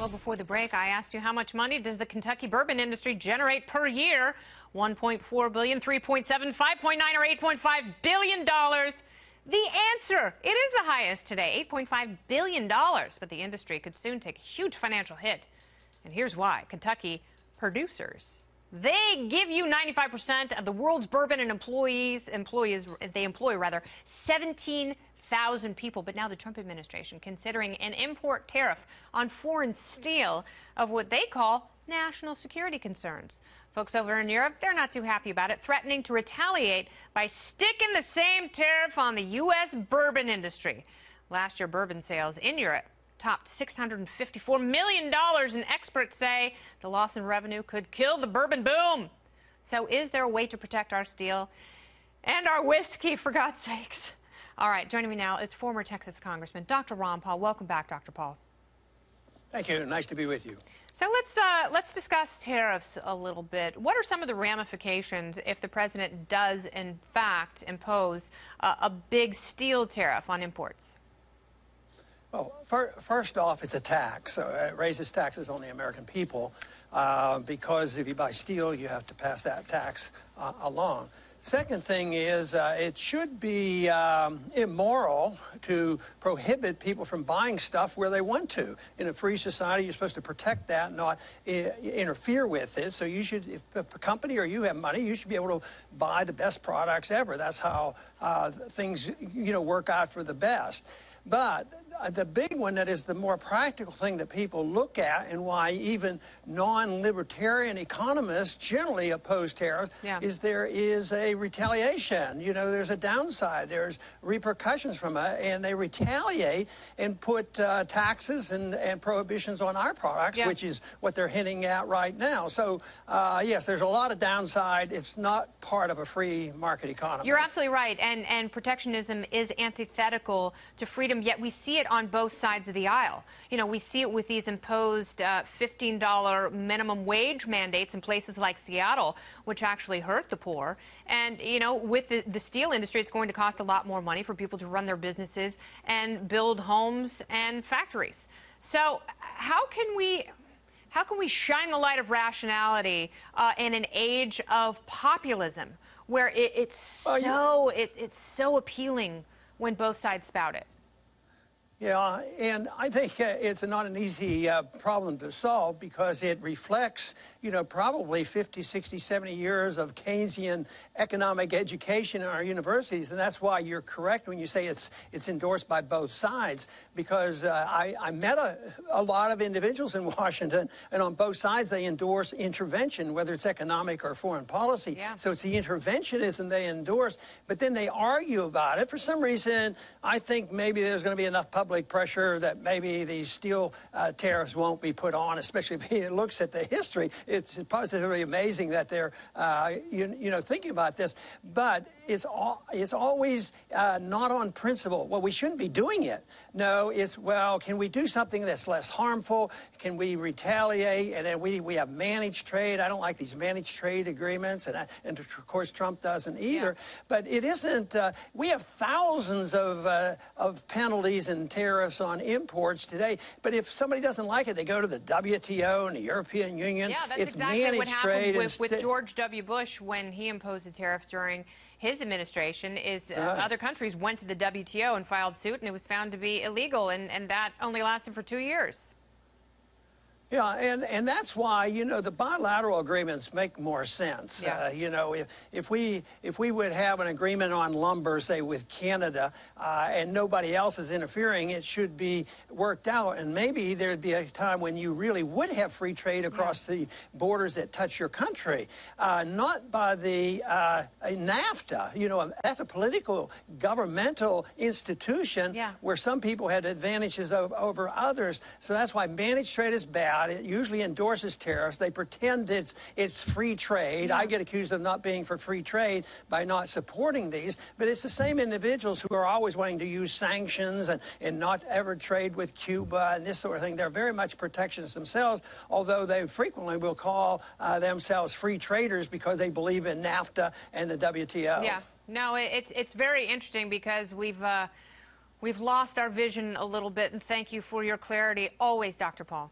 Well, before the break, I asked you how much money does the Kentucky bourbon industry generate per year? 1.4 billion, 3.7, 5.9, or 8.5 billion dollars. The answer, it is the highest today, $8.5 billion. But the industry could soon take a huge financial hit. And here's why. Kentucky producers, they give you 95% of the world's bourbon and they employ 17,000 people. But now the Trump administration considering an import tariff on foreign steel of what they call national security concerns. Folks over in Europe, they're not too happy about it, threatening to retaliate by sticking the same tariff on the U.S. bourbon industry. Last year, bourbon sales in Europe topped $654 million, and experts say the loss in revenue could kill the bourbon boom. So is there a way to protect our steel and our whiskey, for God's sakes? All right, joining me now is former Texas Congressman Dr. Ron Paul. Welcome back, Dr. Paul. Thank you. Nice to be with you. So let's discuss tariffs a little bit. What are some of the ramifications if the president does, in fact, impose a big steel tariff on imports? Well, first off, it's a tax. So it raises taxes on the American people because if you buy steel, you have to pass that tax along. Second thing is it should be immoral to prohibit people from buying stuff where they want to. In a free society, you're supposed to protect that, not interfere with it. So you should, if a company or you have money, you should be able to buy the best products ever. That's how things, work out for the best. But the big one that is the more practical thing that people look at, and why even non-libertarian economists generally oppose tariffs, is there is a retaliation. There's a downside. There's repercussions from it, and they retaliate and put taxes and prohibitions on our products, which is what they're hinting at right now. So, yes, there's a lot of downside. It's not part of a free market economy. You're absolutely right, and protectionism is antithetical to freedom, yet we see it on both sides of the aisle. We see it with these imposed $15 minimum wage mandates in places like Seattle, which actually hurt the poor. And, with the steel industry, it's going to cost a lot more money for people to run their businesses and build homes and factories. So how can we shine the light of rationality in an age of populism where it's so appealing when both sides spout it? Yeah, and I think it's not an easy problem to solve because it reflects, probably 50, 60, 70 years of Keynesian economic education in our universities, and that's why you're correct when you say it's endorsed by both sides, because I met a lot of individuals in Washington, and on both sides they endorse intervention, whether it's economic or foreign policy. Yeah. So it's the interventionism they endorse, but then they argue about it. For some reason, I think maybe there's going to be enough public pressure that maybe these steel tariffs won't be put on, especially if he looks at the history. It's positively amazing that they're, thinking about this. But it's always not on principle. Well, we shouldn't be doing it. No, it's, well, can we do something that's less harmful? Can we retaliate? And then we have managed trade. I don't like these managed trade agreements, and of course Trump doesn't either. Yeah. But it isn't. We have thousands of penalties and tariffs on imports today. But if somebody doesn't like it, they go to the WTO and the European Union. Yeah, that's it's exactly what happened with trade George W. Bush when he imposed a tariff during his administration. Other countries went to the WTO and filed suit, and it was found to be illegal, and that only lasted for 2 years. Yeah, and that's why, the bilateral agreements make more sense. Yeah. If we would have an agreement on lumber, say, with Canada, and nobody else is interfering, it should be worked out. And maybe there'd be a time when you really would have free trade across the borders that touch your country, not by the NAFTA. That's a political, governmental institution where some people had advantages over others. So that's why managed trade is bad. It usually endorses tariffs. They pretend it's free trade. I get accused of not being for free trade by not supporting these, but it's the same individuals who are always wanting to use sanctions and not ever trade with Cuba and this sort of thing. They're very much protectionists themselves, although they frequently will call themselves free traders because they believe in NAFTA and the WTO. Yeah, no, it's very interesting because we've lost our vision a little bit, and thank you for your clarity always, Dr. Paul.